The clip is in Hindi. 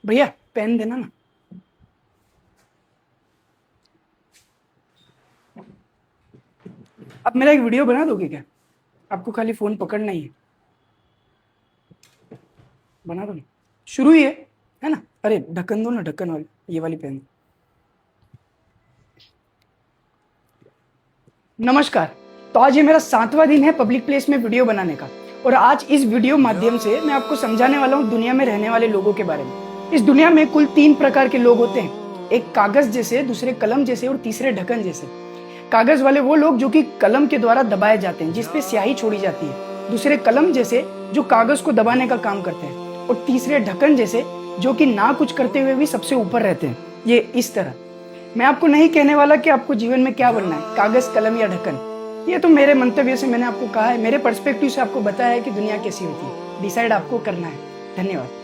भैया पेन देना ना। अब मेरा एक वीडियो बना दोगे क्या? आपको खाली फोन पकड़ना ही है। बना दो ना। शुरू ही है ना? अरे ढक्कन दो ना, ढक्कन वाली, ये वाली पेन। नमस्कार। तो आज ये मेरा 7वां दिन है पब्लिक प्लेस में वीडियो बनाने का। और आज इस वीडियो माध्यम से मैं आपको समझाने वाला हूँ दुनिया में रहने वाले लोगों के बारे में। इस दुनिया में कुल 3 प्रकार के लोग होते हैं। एक कागज जैसे, दूसरे कलम जैसे और तीसरे ढक्कन जैसे। कागज वाले वो लोग जो कि कलम के द्वारा दबाए जाते हैं, जिसपे स्याही छोड़ी जाती है। दूसरे कलम जैसे जो कागज को दबाने का काम करते हैं। और तीसरे ढक्कन जैसे जो कि ना कुछ करते हुए भी सबसे ऊपर रहते हैं। ये इस तरह। मैं आपको नहीं कहने वाला कि आपको जीवन में क्या बनना है, कागज, कलम या ढक्कन। ये तो मेरे मंतव्य से मैंने आपको कहा है, मेरे पर्सपेक्टिव से आपको बताया है कि दुनिया कैसी होती है। डिसाइड आपको करना है। धन्यवाद।